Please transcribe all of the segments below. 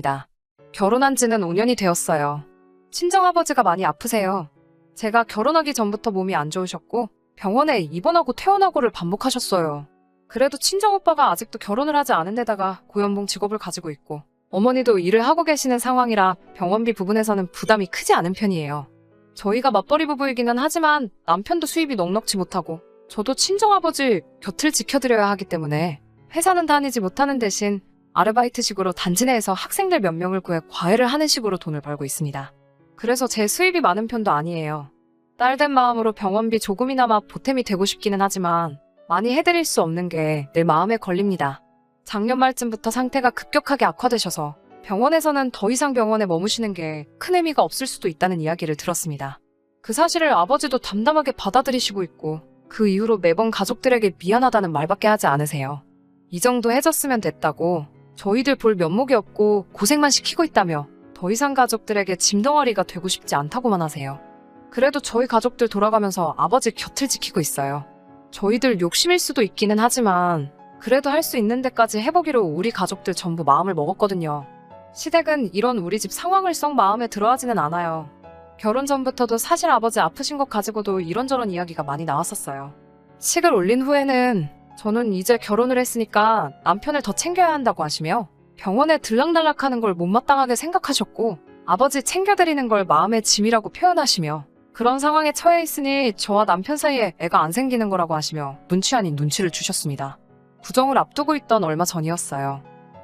입니다. 결혼한 지는 5년이 되었어요. 친정아버지가 많이 아프세요. 제가 결혼하기 전부터 몸이 안 좋으셨고 병원에 입원하고 퇴원하고를 반복하셨어요. 그래도 친정오빠가 아직도 결혼을 하지 않은 데다가 고연봉 직업을 가지고 있고 어머니도 일을 하고 계시는 상황이라 병원비 부분에서는 부담이 크지 않은 편이에요. 저희가 맞벌이 부부이기는 하지만 남편도 수입이 넉넉지 못하고 저도 친정아버지 곁을 지켜드려야 하기 때문에 회사는 다니지 못하는 대신 아르바이트식으로 단지 내에서 학생들 몇 명을 구해 과외를 하는 식으로 돈을 벌고 있습니다. 그래서 제 수입이 많은 편도 아니에요. 딸된 마음으로 병원비 조금이나마 보탬이 되고 싶기는 하지만 많이 해드릴 수 없는 게 늘 마음에 걸립니다. 작년 말쯤부터 상태가 급격하게 악화되셔서 병원에서는 더 이상 병원에 머무시는 게 큰 의미가 없을 수도 있다는 이야기를 들었습니다. 그 사실을 아버지도 담담하게 받아들이시고 있고 그 이후로 매번 가족들에게 미안하다는 말밖에 하지 않으세요. 이 정도 해줬으면 됐다고 저희들 볼 면목이 없고 고생만 시키고 있다며 더 이상 가족들에게 짐덩어리가 되고 싶지 않다고만 하세요. 그래도 저희 가족들 돌아가면서 아버지 곁을 지키고 있어요. 저희들 욕심일 수도 있기는 하지만 그래도 할 수 있는 데까지 해보기로 우리 가족들 전부 마음을 먹었거든요. 시댁은 이런 우리 집 상황을 썩 마음에 들어하지는 않아요. 결혼 전부터도 사실 아버지 아프신 것 가지고도 이런저런 이야기가 많이 나왔었어요. 식을 올린 후에는 저는 이제 결혼을 했으니까 남편을 더 챙겨야 한다고 하시며 병원에 들락날락하는 걸 못마땅하게 생각하셨고 아버지 챙겨드리는 걸 마음의 짐이라고 표현하시며 그런 상황에 처해 있으니 저와 남편 사이에 애가 안 생기는 거라고 하시며 눈치 아닌 눈치를 주셨습니다. 구정을 앞두고 있던 얼마 전이었어요.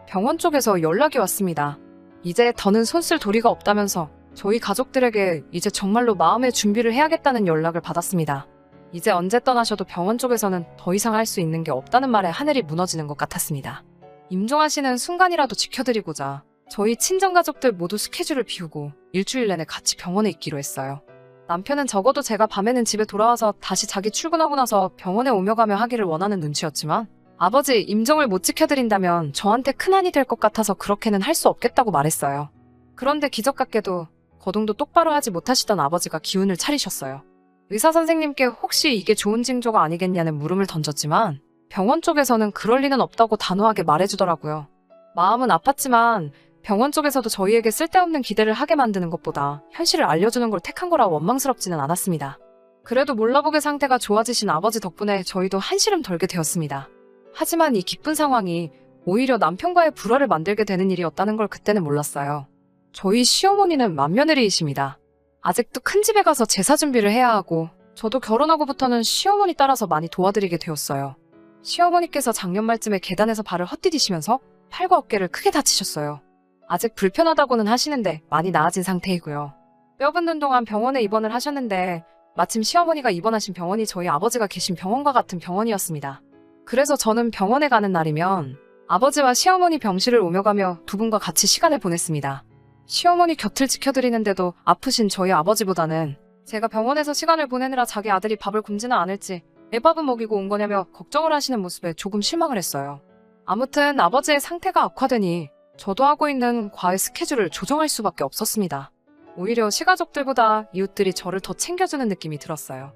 병원 쪽에서 연락이 왔습니다. 이제 더는 손쓸 도리가 없다면서 저희 가족들에게 이제 정말로 마음의 준비를 해야겠다는 연락을 받았습니다. 이제 언제 떠나셔도 병원 쪽에서는 더 이상 할 수 있는 게 없다는 말에 하늘이 무너지는 것 같았습니다. 임종하시는 순간이라도 지켜드리고자 저희 친정가족들 모두 스케줄을 비우고 일주일 내내 같이 병원에 있기로 했어요. 남편은 적어도 제가 밤에는 집에 돌아와서 다시 자기 출근하고 나서 병원에 오며 가며 하기를 원하는 눈치였지만 아버지 임종을 못 지켜드린다면 저한테 큰한이 될 것 같아서 그렇게는 할 수 없겠다고 말했어요. 그런데 기적같게도 거동도 똑바로 하지 못하시던 아버지가 기운을 차리셨어요. 의사 선생님께 혹시 이게 좋은 징조가 아니겠냐는 물음을 던졌지만 병원 쪽에서는 그럴 리는 없다고 단호하게 말해주더라고요. 마음은 아팠지만 병원 쪽에서도 저희에게 쓸데없는 기대를 하게 만드는 것보다 현실을 알려주는 걸 택한 거라 원망스럽지는 않았습니다. 그래도 몰라보게 상태가 좋아지신 아버지 덕분에 저희도 한시름 덜게 되었습니다. 하지만 이 기쁜 상황이 오히려 남편과의 불화를 만들게 되는 일이었다는 걸 그때는 몰랐어요. 저희 시어머니는 맏며느리이십니다. 아직도 큰 집에 가서 제사 준비를 해야 하고 저도 결혼하고부터는 시어머니 따라서 많이 도와드리게 되었어요. 시어머니께서 작년 말쯤에 계단에서 발을 헛디디시면서 팔과 어깨를 크게 다치셨어요. 아직 불편하다고는 하시는데 많이 나아진 상태이고요. 뼈 붓는 동안 병원에 입원을 하셨는데 마침 시어머니가 입원하신 병원이 저희 아버지가 계신 병원과 같은 병원이었습니다. 그래서 저는 병원에 가는 날이면 아버지와 시어머니 병실을 오며 가며 두 분과 같이 시간을 보냈습니다. 시어머니 곁을 지켜드리는데도 아프신 저희 아버지보다는 제가 병원에서 시간을 보내느라 자기 아들이 밥을 굶지는 않을지 애밥은 먹이고 온 거냐며 걱정을 하시는 모습에 조금 실망을 했어요. 아무튼 아버지의 상태가 악화되니 저도 하고 있는 과외 스케줄을 조정할 수밖에 없었습니다. 오히려 시가족들보다 이웃들이 저를 더 챙겨주는 느낌이 들었어요.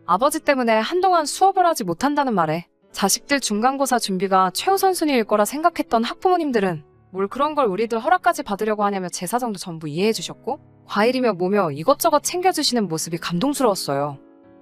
아버지 때문에 한동안 수업을 하지 못한다는 말에 자식들 중간고사 준비가 최우선순위일 거라 생각했던 학부모님들은 뭘 그런 걸 우리들 허락까지 받으려고 하냐며 제 사정도 전부 이해해 주셨고 과일이며 뭐며 이것저것 챙겨주시는 모습이 감동스러웠어요.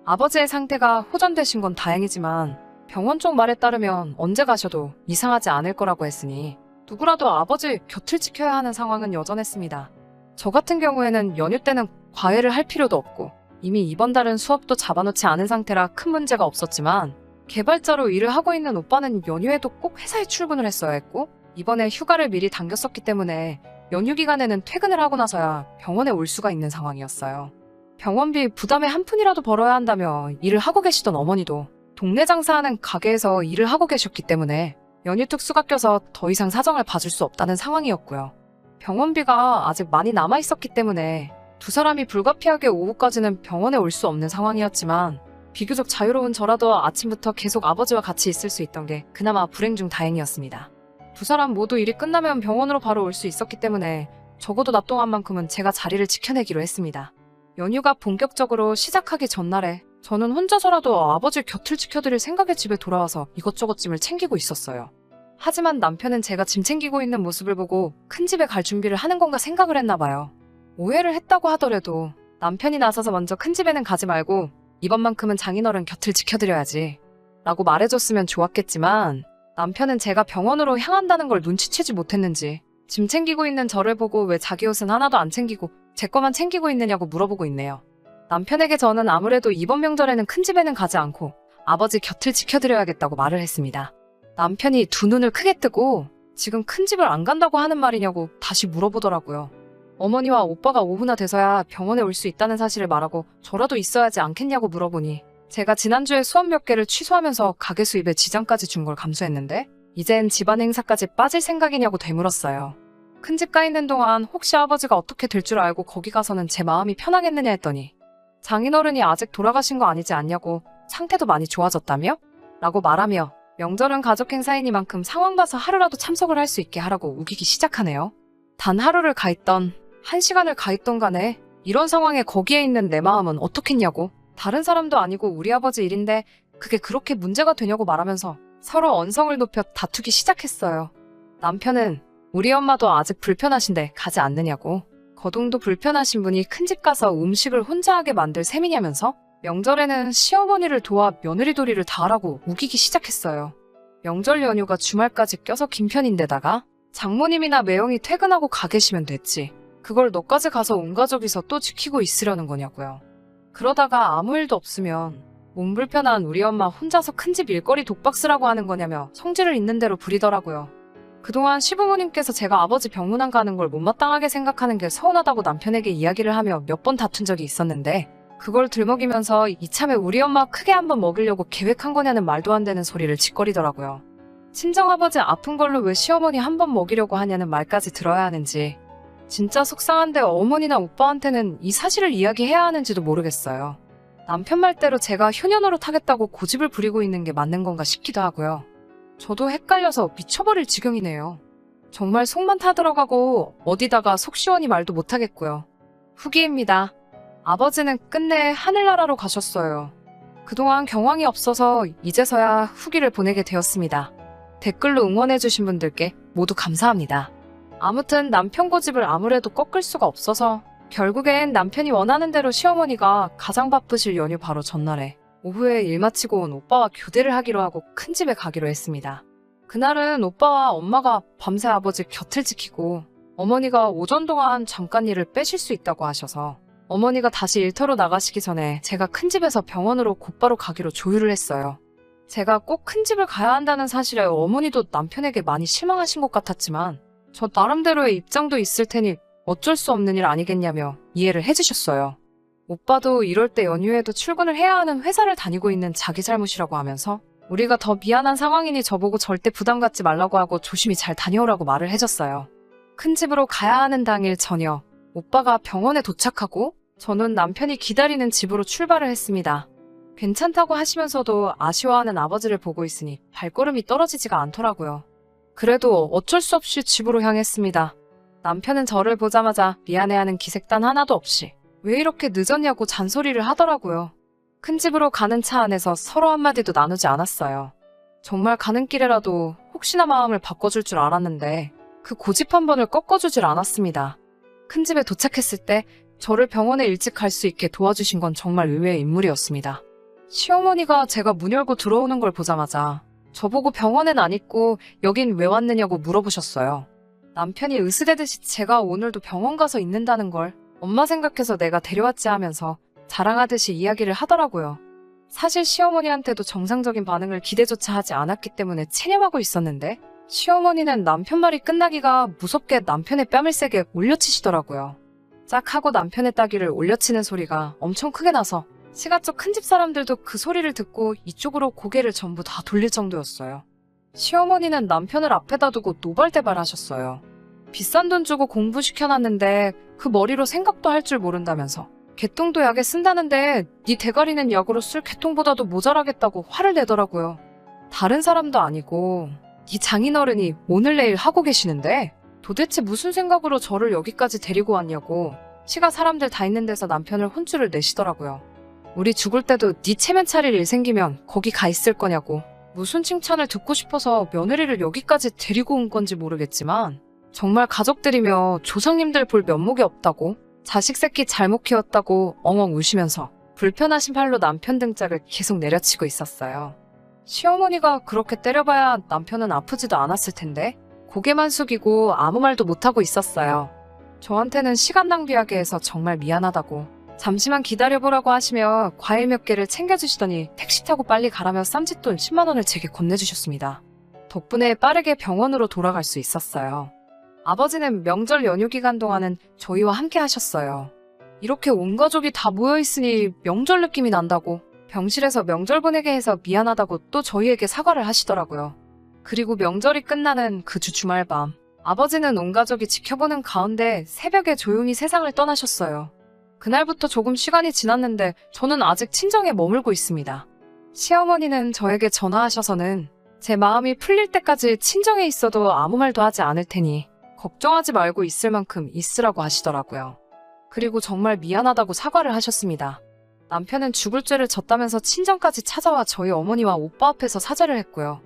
아버지의 상태가 호전되신 건 다행이지만 병원 쪽 말에 따르면 언제 가셔도 이상하지 않을 거라고 했으니 누구라도 아버지 곁을 지켜야 하는 상황은 여전했습니다. 저 같은 경우에는 연휴 때는 과외를 할 필요도 없고 이미 이번 달은 수업도 잡아놓지 않은 상태라 큰 문제가 없었지만 개발자로 일을 하고 있는 오빠는 연휴에도 꼭 회사에 출근을 했어야 했고 이번에 휴가를 미리 당겼었기 때문에 연휴 기간에는 퇴근을 하고 나서야 병원에 올 수가 있는 상황이었어요. 병원비 부담에 한 푼이라도 벌어야 한다며 일을 하고 계시던 어머니도 동네 장사하는 가게에서 일을 하고 계셨기 때문에 연휴 특수가 껴서 더 이상 사정을 봐줄 수 없다는 상황이었고요. 병원비가 아직 많이 남아있었기 때문에 두 사람이 불가피하게 오후까지는 병원에 올 수 없는 상황이었지만 비교적 자유로운 저라도 아침부터 계속 아버지와 같이 있을 수 있던 게 그나마 불행 중 다행이었습니다. 두 사람 모두 일이 끝나면 병원으로 바로 올 수 있었기 때문에 적어도 낮 동안만큼은 제가 자리를 지켜내기로 했습니다. 연휴가 본격적으로 시작하기 전날에 저는 혼자서라도 아버지 곁을 지켜드릴 생각에 집에 돌아와서 이것저것 짐을 챙기고 있었어요. 하지만 남편은 제가 짐 챙기고 있는 모습을 보고 큰 집에 갈 준비를 하는 건가 생각을 했나 봐요. 오해를 했다고 하더라도 남편이 나서서 먼저 큰 집에는 가지 말고 이번만큼은 장인어른 곁을 지켜드려야지 라고 말해줬으면 좋았겠지만 남편은 제가 병원으로 향한다는 걸 눈치채지 못했는지 짐 챙기고 있는 저를 보고 왜 자기 옷은 하나도 안 챙기고 제 거만 챙기고 있느냐고 물어보고 있네요. 남편에게 저는 아무래도 이번 명절에는 큰 집에는 가지 않고 아버지 곁을 지켜드려야겠다고 말을 했습니다. 남편이 두 눈을 크게 뜨고 지금 큰 집을 안 간다고 하는 말이냐고 다시 물어보더라고요. 어머니와 오빠가 오후나 돼서야 병원에 올 수 있다는 사실을 말하고 저라도 있어야지 않겠냐고 물어보니 제가 지난주에 수업 몇 개를 취소하면서 가게 수입에 지장까지 준 걸 감수했는데 이젠 집안 행사까지 빠질 생각이냐고 되물었어요. 큰 집 가 있는 동안 혹시 아버지가 어떻게 될 줄 알고 거기 가서는 제 마음이 편하겠느냐 했더니 장인어른이 아직 돌아가신 거 아니지 않냐고 상태도 많이 좋아졌다며? 라고 말하며 명절은 가족 행사이니만큼 상황 봐서 하루라도 참석을 할 수 있게 하라고 우기기 시작하네요. 단 하루를 가 있던 1시간을 가 있던 간에 이런 상황에 거기에 있는 내 마음은 어떻겠냐고 다른 사람도 아니고 우리 아버지 일인데 그게 그렇게 문제가 되냐고 말하면서 서로 언성을 높여 다투기 시작했어요. 남편은 우리 엄마도 아직 불편하신데 가지 않느냐고 거동도 불편하신 분이 큰 집 가서 음식을 혼자 하게 만들 셈이냐면서 명절에는 시어머니를 도와 며느리돌이를 다 하라고 우기기 시작했어요. 명절 연휴가 주말까지 껴서 긴 편인데다가 장모님이나 매형이 퇴근하고 가 계시면 됐지. 그걸 너까지 가서 온 가족이서 또 지키고 있으려는 거냐고요. 그러다가 아무 일도 없으면 몸 불편한 우리 엄마 혼자서 큰 집 일거리 독박 쓰라고 하는 거냐며 성질을 있는 대로 부리더라고요. 그동안 시부모님께서 제가 아버지 병문안 가는 걸 못마땅하게 생각하는 게 서운하다고 남편에게 이야기를 하며 몇 번 다툰 적이 있었는데 그걸 들먹이면서 이참에 우리 엄마 크게 한번 먹이려고 계획한 거냐는 말도 안 되는 소리를 짓거리더라고요. 친정아버지 아픈 걸로 왜 시어머니 한번 먹이려고 하냐는 말까지 들어야 하는지 진짜 속상한데 어머니나 오빠한테는 이 사실을 이야기해야 하는지도 모르겠어요. 남편 말대로 제가 효녀노릇 하겠다고 고집을 부리고 있는 게 맞는 건가 싶기도 하고요. 저도 헷갈려서 미쳐버릴 지경이네요. 정말 속만 타들어가고 어디다가 속 시원히 말도 못하겠고요. 후기입니다. 아버지는 끝내 하늘나라로 가셨어요. 그동안 경황이 없어서 이제서야 후기를 보내게 되었습니다. 댓글로 응원해주신 분들께 모두 감사합니다. 아무튼 남편 고집을 아무래도 꺾을 수가 없어서 결국엔 남편이 원하는 대로 시어머니가 가장 바쁘실 연휴 바로 전날에 오후에 일 마치고 온 오빠와 교대를 하기로 하고 큰 집에 가기로 했습니다. 그날은 오빠와 엄마가 밤새 아버지 곁을 지키고 어머니가 오전 동안 잠깐 일을 빼실 수 있다고 하셔서 어머니가 다시 일터로 나가시기 전에 제가 큰 집에서 병원으로 곧바로 가기로 조율을 했어요. 제가 꼭 큰 집을 가야 한다는 사실에 어머니도 남편에게 많이 실망하신 것 같았지만 저 나름대로의 입장도 있을 테니 어쩔 수 없는 일 아니겠냐며 이해를 해주셨어요. 오빠도 이럴 때 연휴에도 출근을 해야 하는 회사를 다니고 있는 자기 잘못이라고 하면서 우리가 더 미안한 상황이니 저보고 절대 부담 갖지 말라고 하고 조심히 잘 다녀오라고 말을 해줬어요. 큰 집으로 가야 하는 당일 저녁 오빠가 병원에 도착하고 저는 남편이 기다리는 집으로 출발을 했습니다. 괜찮다고 하시면서도 아쉬워하는 아버지를 보고 있으니 발걸음이 떨어지지가 않더라고요. 그래도 어쩔 수 없이 집으로 향했습니다. 남편은 저를 보자마자 미안해하는 기색단 하나도 없이 왜 이렇게 늦었냐고 잔소리를 하더라고요. 큰 집으로 가는 차 안에서 서로 한마디도 나누지 않았어요. 정말 가는 길에라도 혹시나 마음을 바꿔줄 줄 알았는데 그 고집 한 번을 꺾어주질 않았습니다. 큰 집에 도착했을 때 저를 병원에 일찍 갈 수 있게 도와주신 건 정말 의외의 인물이었습니다. 시어머니가 제가 문 열고 들어오는 걸 보자마자 저보고 병원엔 안 있고 여긴 왜 왔느냐고 물어보셨어요. 남편이 으스대듯이 제가 오늘도 병원 가서 있는다는 걸 엄마 생각해서 내가 데려왔지 하면서 자랑하듯이 이야기를 하더라고요. 사실 시어머니한테도 정상적인 반응을 기대조차 하지 않았기 때문에 체념하고 있었는데 시어머니는 남편 말이 끝나기가 무섭게 남편의 뺨을 세게 올려치시더라고요. 짝 하고 남편의 따귀를 올려치는 소리가 엄청 크게 나서 시가쪽 큰 집 사람들도 그 소리를 듣고 이쪽으로 고개를 전부 다 돌릴 정도였어요. 시어머니는 남편을 앞에다 두고 노발대발 하셨어요. 비싼 돈 주고 공부시켜놨는데 그 머리로 생각도 할 줄 모른다면서 개똥도 약에 쓴다는데 네 대가리는 약으로 쓸 개똥보다도 모자라겠다고 화를 내더라고요. 다른 사람도 아니고 네 장인어른이 오늘 내일 하고 계시는데 도대체 무슨 생각으로 저를 여기까지 데리고 왔냐고 시가 사람들 다 있는 데서 남편을 혼쭐을 내시더라고요. 우리 죽을 때도 네 체면 차릴 일 생기면 거기 가 있을 거냐고 무슨 칭찬을 듣고 싶어서 며느리를 여기까지 데리고 온 건지 모르겠지만 정말 가족들이며 조상님들 볼 면목이 없다고, 자식 새끼 잘못 키웠다고 엉엉 우시면서 불편하신 팔로 남편 등짝을 계속 내려치고 있었어요. 시어머니가 그렇게 때려봐야 남편은 아프지도 않았을 텐데 고개만 숙이고 아무 말도 못하고 있었어요. 저한테는 시간 낭비하게 해서 정말 미안하다고, 잠시만 기다려보라고 하시며 과일 몇 개를 챙겨주시더니 택시 타고 빨리 가라며 쌈짓돈 10만 원을 제게 건네주셨습니다. 덕분에 빠르게 병원으로 돌아갈 수 있었어요. 아버지는 명절 연휴 기간 동안은 저희와 함께 하셨어요. 이렇게 온 가족이 다 모여있으니 명절 느낌이 난다고, 병실에서 명절 보내게 해서 미안하다고 또 저희에게 사과를 하시더라고요. 그리고 명절이 끝나는 그 주 주말 밤, 아버지는 온 가족이 지켜보는 가운데 새벽에 조용히 세상을 떠나셨어요. 그날부터 조금 시간이 지났는데 저는 아직 친정에 머물고 있습니다. 시어머니는 저에게 전화하셔서는 제 마음이 풀릴 때까지 친정에 있어도 아무 말도 하지 않을 테니 걱정하지 말고 있을 만큼 있으라고 하시더라고요. 그리고 정말 미안하다고 사과를 하셨습니다. 남편은 죽을 죄를 졌다면서 친정까지 찾아와 저희 어머니와 오빠 앞에서 사죄를 했고요.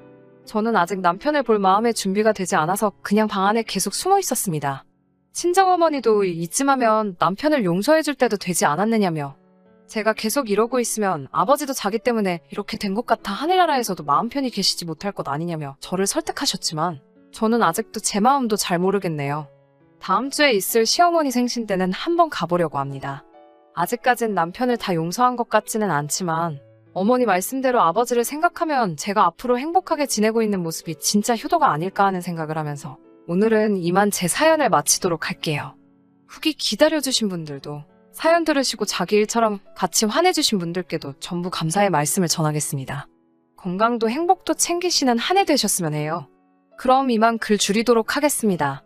저는 아직 남편을 볼 마음의 준비가 되지 않아서 그냥 방 안에 계속 숨어 있었습니다. 친정어머니도 이쯤 하면 남편을 용서해줄 때도 되지 않았느냐며, 제가 계속 이러고 있으면 아버지도 자기 때문에 이렇게 된 것 같아 하늘나라에서도 마음 편히 계시지 못할 것 아니냐며 저를 설득하셨지만 저는 아직도 제 마음도 잘 모르겠네요. 다음 주에 있을 시어머니 생신 때는 한번 가보려고 합니다. 아직까진 남편을 다 용서한 것 같지는 않지만 어머니 말씀대로 아버지를 생각하면 제가 앞으로 행복하게 지내고 있는 모습이 진짜 효도가 아닐까 하는 생각을 하면서 오늘은 이만 제 사연을 마치도록 할게요. 후기 기다려주신 분들도, 사연 들으시고 자기 일처럼 같이 화내주신 분들께도 전부 감사의 말씀을 전하겠습니다. 건강도 행복도 챙기시는 한 해 되셨으면 해요. 그럼 이만 글 줄이도록 하겠습니다.